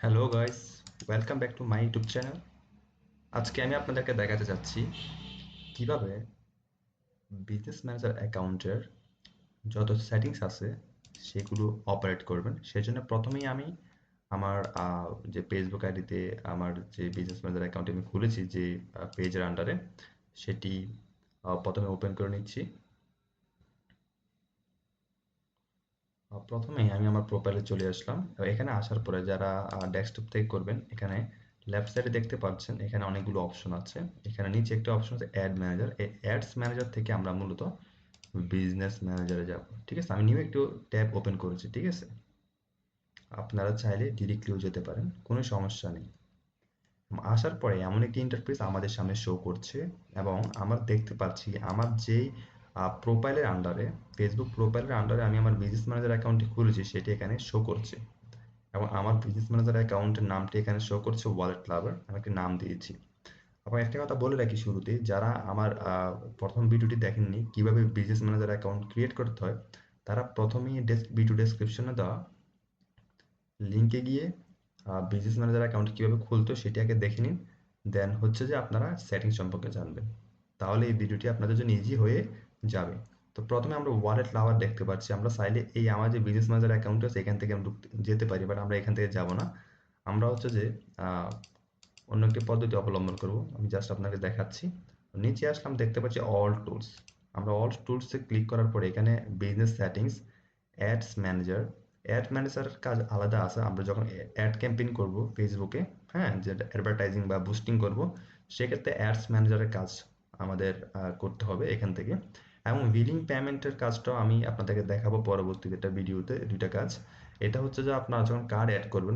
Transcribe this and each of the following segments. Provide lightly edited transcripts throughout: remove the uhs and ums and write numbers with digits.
Hello guys, welcome back to my YouTube channel. আজকে আমি আপনাদেরকে দেখাতে যাচ্ছি কিভাবে বিজনেস ম্যানেজার অ্যাকাউন্টের যত সেটিংস আছে সেগুলো অপারেট করবেন। সেজন্য প্রথমেই আমি আমার যে ফেসবুক আইডিতে আমার যে বিজনেস ম্যানেজার অ্যাকাউন্ট আমি খুলেছি যে পেজের আন্ডারে, সেটি প্রথমে ওপেন করে নিচ্ছি। প্রথমেই আমি আমার প্রোফাইলে চলে আসলাম। এখানে আসার পরে যারা ডেস্কটপ থেকে করবেন, এখানে লেফট সাইডে দেখতে পাচ্ছেন এখানে অনেকগুলো অপশন আছে। এখানে নিচে একটা অপশন আছে অ্যাড ম্যানেজার। এই অ্যাডস ম্যানেজার থেকে আমরা মূলত বিজনেস ম্যানেজারে যাব। ঠিক আছে, আমি নিউ একটু ট্যাব ওপেন করেছি। ঠিক আছে, আপনারা চাইলে ডিরেক্টলিও যেতে পারেন, কোনো সমস্যা নেই। আসার পরে এমন একটি ইন্টারফেস আমাদের সামনে শো করছে এবং আমরা দেখতে পাচ্ছি আমার যেই প্রোফাইলের আন্ডারে, ফেসবুক প্রোফাইলের আন্ডারে আমি আমার বিজনেস ম্যানেজার অ্যাকাউন্টটি খুলেছি সেটি এখানে শো করছে এবং আমার বিজনেস ম্যানেজার অ্যাকাউন্টের নামটি এখানে শো করছে ওয়ালেট লাভার। আমি একটি নাম দিয়েছি। আবার একটা কথা বলে রাখি শুরুতে, যারা আমার প্রথম ভিডিওটি দেখেননি কিভাবে বিজনেস ম্যানেজার অ্যাকাউন্ট ক্রিয়েট করতে হয়, তারা প্রথমেই ভিডিও ডেসক্রিপশনে দেওয়া লিঙ্কে গিয়ে বিজনেস ম্যানেজার অ্যাকাউন্ট কীভাবে খুলতো সেটি আগে দেখে নিন। দেন হচ্ছে যে আপনারা সেটিং সম্পর্কে জানবেন, তাহলে এই ভিডিওটি আপনাদের জন্য ইজি হয়ে যাবে। তো প্রথমে আমরা ওয়ালেট লাভার দেখতে পাচ্ছি। আমরা চাইলে এই আমার যে বিজনেস ম্যানেজার অ্যাকাউন্ট আছে এখান থেকে আমরা যেতে পারি, বাট আমরা এখান থেকে যাব না। আমরা হচ্ছে যে অন্য একটি পদ্ধতি অবলম্বন করব। আমি জাস্ট আপনাকে দেখাচ্ছি। নিচে আসলাম, দেখতে পাচ্ছি অল টুলস। আমরা অল টুলসে ক্লিক করার পরে এখানে business settings, ads manager. Ad ম্যানেজারের কাজ আলাদা আছে। আমরা যখন অ্যাড ক্যাম্পেইন করব ফেসবুকে, হ্যাঁ, যে অ্যাডভার্টাইজিং বা বুস্টিং করব, সেক্ষেত্রে অ্যাডস ম্যানেজারের কাজ আমাদের করতে হবে এখান থেকে। এবং বিলিং পেমেন্টের কাজটাও আমি আপনাদেরকে দেখাবো পরবর্তীতে একটা ভিডিওতে, দুইটা কাজ। এটা হচ্ছে যে আপনারা যখন কার্ড অ্যাড করবেন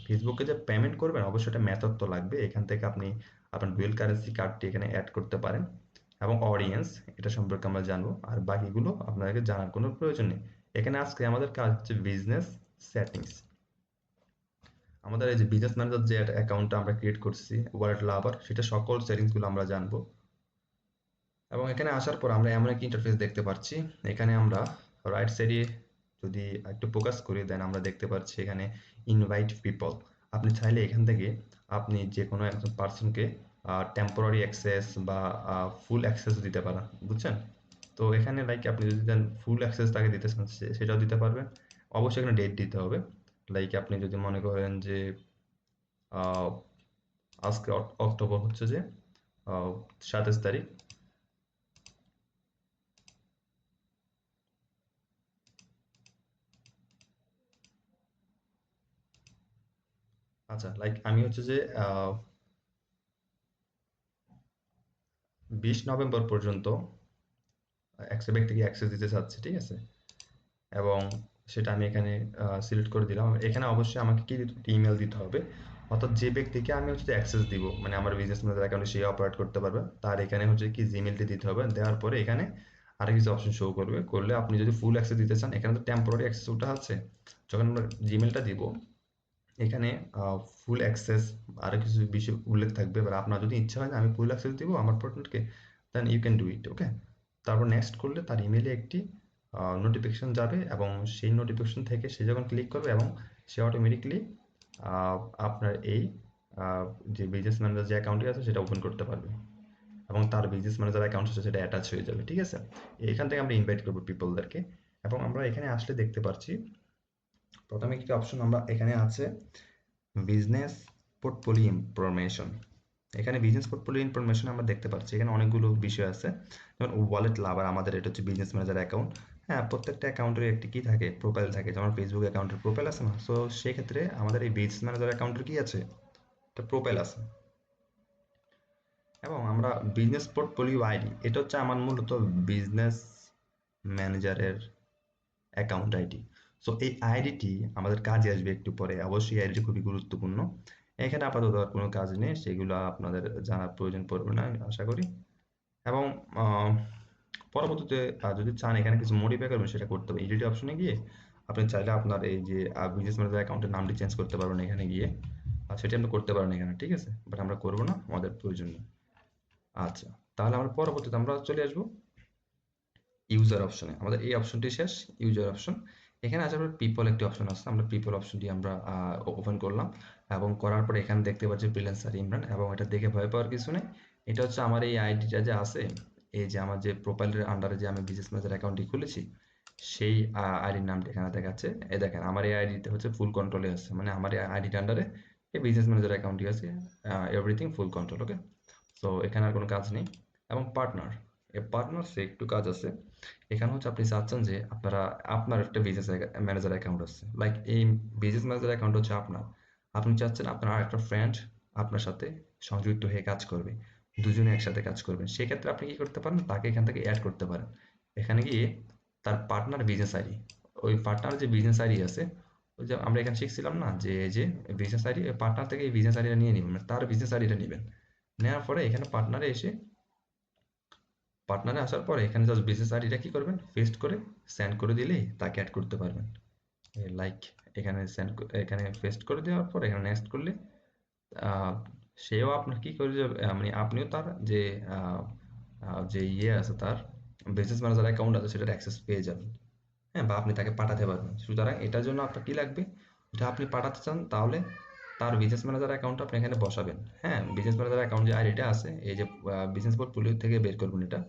ফেসবুকে যে পেমেন্ট করবেন, অবশ্যই একটা মেথড তো লাগবে। এখান থেকে আপনি আপনার ডুয়েল কারেন্সি কার্ডটি এখানে অ্যাড করতে পারেন। এবং অডিয়েন্স, এটা সম্পর্কে আমরা জানবো। আর বাকিগুলো আপনাদেরকে জানার কোনো প্রয়োজন নেই। এখানে আজকে আমাদের কাজ হচ্ছে বিজনেস সেটিংস। আমাদের এই যে বিজনেস ম্যানেজার যে অ্যাকাউন্টটা আমরা ক্রিয়েট করছি ওয়ালেট লাভার, সেটা সকল সেটিংসগুলো আমরা জানবো। এবং এখানে আসার পর আমরা এমন একটি ইন্টারফেস দেখতে পাচ্ছি। এখানে আমরা রাইট সাইডে যদি একটু ফোকাস করি, দেন আমরা দেখতে পাচ্ছি এখানে ইনভাইট পিপল। আপনি চাইলে এখান থেকে আপনি যে কোনো একজন পার্সনকে টেম্পোরারি অ্যাক্সেস বা ফুল অ্যাক্সেস দিতে পারেন, বুঝছেন? তো এখানে লাইক আপনি যদি দেন ফুল অ্যাক্সেস তাকে দিতে চান, সেটাও দিতে পারবেন। অবশ্যই এখানে ডেট দিতে হবে। লাইক আপনি যদি মনে করেন যে আহ, আজকে অক্টোবর হচ্ছে যে 27 তারিখ। আচ্ছা, লাইক আমি হচ্ছে যে 20 নভেম্বর পর্যন্ত একটা ব্যক্তিকে অ্যাক্সেস দিতে চাচ্ছি। ঠিক আছে, এবং সেটা আমি এখানে সিলেক্ট করে দিলাম। এখানে অবশ্যই আমাকে কি ইমেল দিতে হবে, অর্থাৎ যে ব্যক্তিকে আমি হচ্ছে অ্যাক্সেস দিব, মানে আমার বিজনেস ম্যানেজার অ্যাকাউন্টে সে অপারেট করতে পারবে, তার এখানে হচ্ছে কি জিমেলটি দিতে হবে। দেওয়ার পরে এখানে আরো কিছু অপশন শো করবে। করলে আপনি যদি ফুল অ্যাক্সেস দিতে চান, এখানে তো টেম্পোরারি অ্যাক্সেস ওটা আছে। যখন আমরা জিমেলটা দিব, এখানে ফুল অ্যাক্সেস আরো কিছু বিষয় উল্লেখ থাকবে। এবার আপনার যদি ইচ্ছা হয় যে আমি ফুল অ্যাক্সেস দিব আমার পার্টনারকে, then you can do it. Okay, তারপর নেক্সট করলে তার ইমেলে একটি নোটিফিকেশন যাবে এবং সেই নোটিফিকেশন থেকে সে যখন ক্লিক করবে এবং সে অটোমেটিকলি আপনার এই আহ, যে বিজনেস ম্যানেজার যে অ্যাকাউন্টটি আছে সেটা ওপেন করতে পারবে এবং তার বিজনেস ম্যানেজার অ্যাকাউন্ট আছে সেটা অ্যাটাচ হয়ে যাবে। ঠিক আছে, এখান থেকে আমরা ইনভাইট করবো পিপলদেরকে। এবং আমরা এখানে আসলে দেখতে পাচ্ছি প্রথমে একটি অপশন আমরা এখানে আছে বিজনেস পোর্টফোলিও ইনফরমেশন। এখানে বিজনেস পোর্টফোলিও ইনফরমেশন আমরা দেখতে পাচ্ছি এখানে অনেকগুলো বিষয় আছে। যেমন ওয়ালেট লাভার, আমাদের এটা হচ্ছে বিজনেস ম্যানেজার অ্যাকাউন্ট। হ্যাঁ, প্রত্যেকটা অ্যাকাউন্টের একটি কি থাকে, প্রোফাইল থাকে। যেমন ফেসবুক অ্যাকাউন্টের প্রোফাইল আছে না, সো সেক্ষেত্রে আমাদের এই বিজনেস ম্যানেজার অ্যাকাউন্টের কি আছে, একটা প্রোফাইল আছে। এবং আমরা বিজনেস পোর্টফোলিও আইডি, এটা হচ্ছে আমার মূলত বিজনেস ম্যানেজারের অ্যাকাউন্ট আইডি। সো এই আইডিটি আমাদের কাজে আসবে একটু পরে। অবশ্যই আইডিটি খুবই গুরুত্বপূর্ণ। এখানে আপাতত আর কোনো কাজ নেই, সেগুলো আপনাদের জানার প্রয়োজন পড়বে না আশা করি। এবং আহ, পরবর্তীতে যদি চান এখানে কিছু মডিফাই করবেন, সেটা করতে হবে। এডিট অপশনে গিয়ে আপনি চাইলে আপনার এই যে বিজনেস ম্যানেজার অ্যাকাউন্টের নামটি চেঞ্জ করতে পারবেন এখানে গিয়ে। আর সেটি আপনি করতে পারেন এখানে। ঠিক আছে, বাট আমরা করবো না, আমাদের প্রয়োজন নেই। আচ্ছা, তাহলে আমরা পরবর্তীতে আমরা চলে আসবো ইউজার অপশনে। আমাদের এই অপশনটি শেষ, ইউজার অপশন। এখানে আসার পর পিপল একটি অপশন আছে, আমরা পিপল অপশনটি আমরা ওপেন করলাম এবং করার পর এখানে দেখতে পাচ্ছি ফ্রিল্যান্সার ইমরান, এবং এটা দেখে ভয় পাওয়ার কিছু নেই। এটা হচ্ছে আমার এই আইডিটা যে আছে, এই যে আমার যে প্রোফাইলের আন্ডারে যে আমি বিজনেস ম্যানেজার অ্যাকাউন্টটি খুলেছি, সেই আইডির নামটি এখানে দেখাচ্ছে। এই দেখেন আমার এই আইডিতে হচ্ছে ফুল কন্ট্রোলে আছে, মানে আমার এই আইডির আন্ডারে এই বিজনেস ম্যানেজার অ্যাকাউন্টটি আছে, এভরিথিং ফুল কন্ট্রোল। ওকে, সো এখানে আর কোনো কাজ নেই। এবং পার্টনার, এই পার্টনার্সে একটু কাজ আছে। এখানে হচ্ছে আপনি চাচ্ছেন যে আপনার একটা বিজনেস ম্যানেজার অ্যাকাউন্ট আছে, লাইক এই বিজনেস ম্যানেজার অ্যাকাউন্ট হচ্ছে আপনার, আপনি চাচ্ছেন আপনার আরেকটা ফ্রেন্ড আপনার সাথে সংযুক্ত হয়ে কাজ করবে, দুজনে একসাথে কাজ করবেন। সেক্ষেত্রে আপনি কি করতে পারেন, তাকে এখান থেকে অ্যাড করতে পারেন। এখানে গিয়ে তার পার্টনার বিজনেস আইডি, ওই পার্টনার যে বিজনেস আইডি আছে, ওই যে আমরা এখানে শিখছিলাম না যে এই যে বিজনেস আইডি, ওই পার্টনার থেকে এই বিজনেস আইডিটা নিয়ে নেবেন, মানে তার বিজনেস আইডিটা নেবেন। নেওয়ার পরে এখানে পার্টনারে আসার পরে এখানে জাস্ট বিজনেস আইডিটা কি করবেন, পেস্ট করে সেন্ড করে দিলেই তাকে অ্যাড করতে পারবেন। লাইক এখানে এখানে পেস্ট করে দেওয়ার পর এখানে নেক্সট করলে আহ, সেও আপনার কি করে যাবে, মানে আপনিও তার যে যে ইয়ে আছে, তার বিজনেস ম্যানেজার অ্যাকাউন্ট আছে, সেটার অ্যাক্সেস পেয়ে যাবেন। হ্যাঁ, বা আপনি তাকে পাঠাতে পারবেন। সুতরাং এটার জন্য আপনার কি লাগবে, যদি আপনি পাঠাতে চান তাহলে তার বিজনেস ম্যানেজার অ্যাকাউন্ট আপনি এখানে বসাবেন। হ্যাঁ, বিজনেস ম্যানেজার অ্যাকাউন্ট যে আইডিটা আছে, এই যে বিজনেস পোর্টফোলিও থেকে বের করবেন এটা,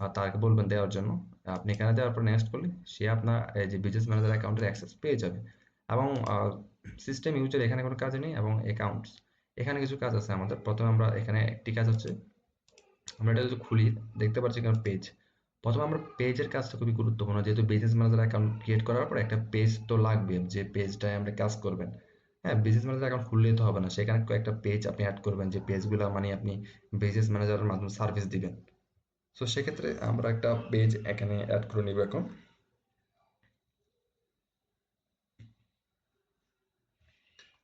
আর তাকে বলবেন দেওয়ার জন্য। আপনি এখানে দেওয়ার পর নেক্সট করলে সে আপনার এই যে বিজনেস ম্যানেজার অ্যাকাউন্টের অ্যাক্সেস পেয়ে যাবে। এবং সিস্টেম ইউজার এখানে কোনো কাজ নেই, এবং অ্যাকাউন্টস এখানে কিছু কাজ আছে আমাদের। প্রথমে আমরা এখানে একটি কাজ হচ্ছে, আমরা এটা যদি খুলি দেখতে পাচ্ছি এখানে পেজ। প্রথমে আমরা পেজের কাজটা খুবই গুরুত্বপূর্ণ, যেহেতু বিজনেস ম্যানেজার অ্যাকাউন্ট ক্রিয়েট করার পর একটা পেজ তো লাগবে, যে পেজটায় আমরা কাজ করবেন। হ্যাঁ, বিজনেস ম্যানেজার অ্যাকাউন্ট খুললেই তো হবে না, সেখানে কয়েকটা পেজ আপনি অ্যাড করবেন, যে পেজগুলো মানে আপনি বিজনেস ম্যানেজারের মাধ্যমে সার্ভিস দিবেন। সো সেক্ষেত্রে আমরা একটা পেজ এখানে অ্যাড করে নিব এখন।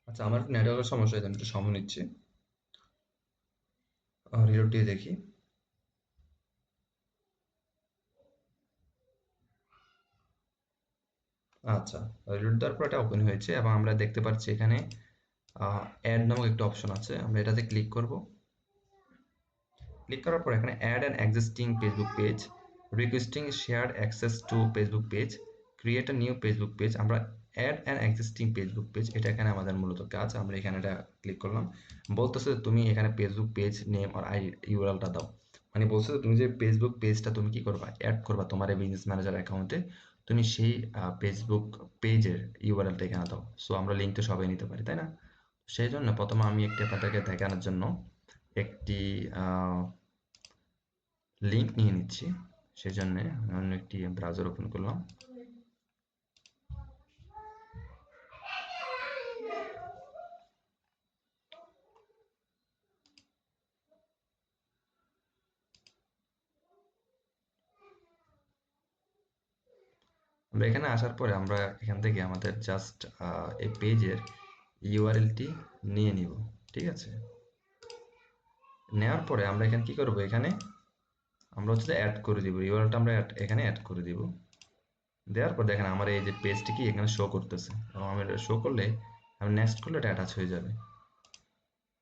আচ্ছা, আমার একটু নেটওয়ার্কের সমস্যা হয়েছে, আমি একটু সময় নিচ্ছি, রিলোড দিয়ে দেখি। আচ্ছা, রিলোড দেওয়ার পর এটা ওপেন হয়েছে, এবং আমরা দেখতে পাচ্ছি এখানে অ্যাড নামক একটা অপশন আছে, আমরা এটাতে ক্লিক করব। ক্লিক করার পর এখানে add an existing Facebook page, requesting share access to Facebook page, create a new Facebook page. আমরা add an existing Facebook page, এটা এখানে আমাদের মূলত কাজ। আমরা এখানে এটা ক্লিক করলাম, বলতেছে তুমি এখানে ফেসবুক পেজ নেম আর ইউআরএলটা দাও। মানে বলছে যে তুমি যে ফেসবুক পেজটা তুমি কি করবা, অ্যাড করবা তোমার এই বিজনেস ম্যানেজার অ্যাকাউন্টে, তুমি সেই ফেসবুক পেজের ইউআরএলটা এখানে দাও। সো আমরা লিঙ্ক তো সবাই নিতে পারি, তাই না? সেই জন্য প্রথমে আমি একটি আপনাদেরকে দেখানোর জন্য একটি লিঙ্ক নিয়ে নিচ্ছি। সেজন্য আমি অন্য একটি ব্রাউজার ওপেন করলাম। আমরা এখানে আসার পরে আমরা এখান থেকে আমাদের জাস্ট এই পেজের ইউআরএলটি নিয়ে নিব। ঠিক আছে, নেওয়ার পরে আমরা এখানে কি করব, এখানে আমরা হচ্ছে অ্যাড করে দিব ইউআরএলটা, আমরা এখানে অ্যাড করে দিব। দেওয়ার পর দেখেন আমার এই যে পেজটি কি এখানে শো করতেছে, এবং আমি এটা শো করলে, আমি নেক্সট করলে এটা অ্যাটাচ হয়ে যাবে।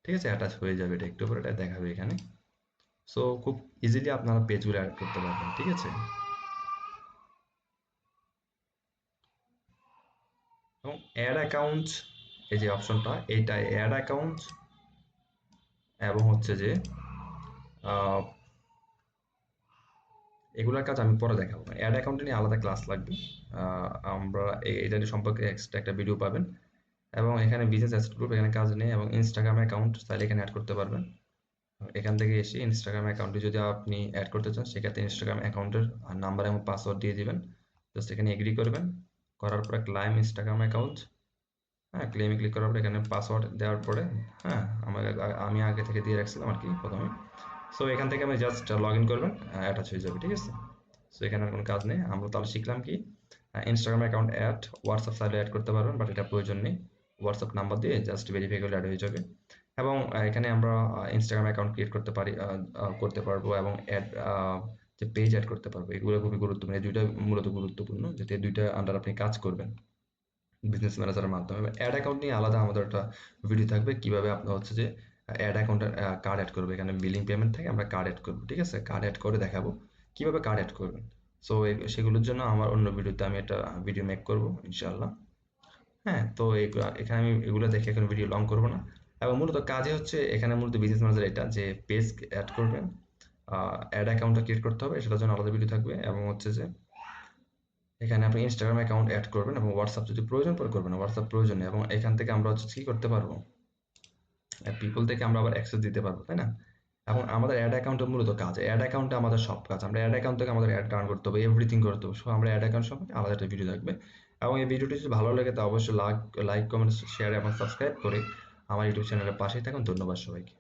ঠিক আছে, অ্যাটাচ হয়ে যাবে, এটা একটু পরে এটা দেখাবে এখানে। সো খুব ইজিলি আপনারা পেজগুলো অ্যাড করতে পারবেন। ঠিক আছে, এবং অ্যাড অ্যাকাউন্ট, এই যে অপশনটা, এইটা অ্যাড অ্যাকাউন্ট, এবং হচ্ছে যে আহ, এগুলোর কাজ আমি পরে দেখাবো। অ্যাড অ্যাকাউন্ট নিয়ে আলাদা ক্লাস লাগবে, আমরা এটা সম্পর্কে এক্সট্রা একটা ভিডিও পাবেন। এবং এখানে বিজনেস অ্যাসেট গ্রুপ এখানে কাজ নেই, এবং ইনস্টাগ্রাম অ্যাকাউন্ট চাইলে এখানে অ্যাড করতে পারবেন। এখান থেকে এসে ইনস্টাগ্রাম অ্যাকাউন্টে যদি আপনি অ্যাড করতে চান, সেক্ষেত্রে ইনস্টাগ্রাম অ্যাকাউন্টের নাম্বার এবং পাসওয়ার্ড দিয়ে দিবেন। জাস্ট এখানে এগ্রি করবেন, করার পরে ক্লাইম ইনস্টাগ্রাম অ্যাকাউন্ট। হ্যাঁ, ক্লেমে ক্লিক করার পরে এখানে পাসওয়ার্ড দেওয়ার পরে, হ্যাঁ, আমি আগে থেকে দিয়ে রাখছিলাম আর কি প্রথমে। সো এখান থেকে আমি জাস্ট লগ ইন করবেন, অ্যাটাচ হয়ে যাবে। ঠিক আছে, সো এখানে আর কোনো কাজ নেই। আমরা তাহলে শিখলাম কি, ইনস্টাগ্রাম অ্যাকাউন্ট অ্যাড, হোয়াটসঅ্যাপ চাইলে অ্যাড করতে পারবেন, বাট এটা প্রয়োজন নেই। হোয়াটসঅ্যাপ নাম্বার দিয়ে জাস্ট ভেরিফাই করলে অ্যাড হয়ে যাবে। এবং এখানে আমরা ইনস্টাগ্রাম অ্যাকাউন্ট ক্রিয়েট করতে পারি, করতে পারবো, এবং অ্যাড যে পেজ অ্যাড করতে পারবো। এগুলো খুবই গুরুত্বপূর্ণ, এই দুইটা মূলত গুরুত্বপূর্ণ, যাতে এই দুইটা আন্ডার আপনি কাজ করবেন বিজনেস ম্যানেজারের মাধ্যমে। অ্যাড অ্যাকাউন্ট নিয়ে আলাদা আমাদের একটা ভিডিও থাকবে, কিভাবে আপনার হচ্ছে যে অ্যাড অ্যাকাউন্টের কার্ড অ্যাড করবে। এখানে বিলিং পেমেন্ট থেকে আমরা কার্ড অ্যাড করবো। ঠিক আছে, কার্ড অ্যাড করে দেখাবো কিভাবে কার্ড অ্যাড করবেন। সো সেগুলোর জন্য আমার অন্য ভিডিওতে আমি একটা ভিডিও মেক করব ইনশাআল্লাহ। হ্যাঁ, তো এখানে আমি এগুলো দেখে এখন ভিডিও লং করব না। এবং মূলত কাজে হচ্ছে এখানে মূলত বিজনেস ম্যানেজার এটা যে পেজ অ্যাড করবেন, অ্যাড অ্যাকাউন্টটা ক্রিয়েট করতে হবে, সেটার জন্য আলাদা ভিডিও থাকবে। এবং হচ্ছে যে এখানে আপনি ইনস্টাগ্রাম অ্যাকাউন্ট অ্যাড করবেন এবং হোয়াটসঅ্যাপ যদি প্রয়োজন পড়ে করবেন, হোয়াটসঅ্যাপ প্রয়োজনে। এবং এখান থেকে আমরা হচ্ছে কি করতে পারবো, পিপল থেকে আমরা আবার অ্যাক্সেস দিতে পারবো, তাই না? এবং আমাদের অ্যাড অ্যাকাউন্টের মূলত কাজ, অ্যাড অ্যাকাউন্টে আমাদের সব কাজ, আমরা অ্যাড অ্যাকাউন্ট থেকে আমাদের অ্যাড রান করতে হবে, এভরিথিং করতে হবে। সো আমরা অ্যাড অ্যাকাউন্ট সম্পর্কে আলাদা একটা ভিডিও থাকবে। এবং এই ভিডিওটি যদি ভালো লাগে তা অবশ্যই লাইক, কমেন্ট, শেয়ার এবং সাবস্ক্রাইব করে আমার ইউটিউব চ্যানেলের পাশেই থাকুন। ধন্যবাদ সবাইকে।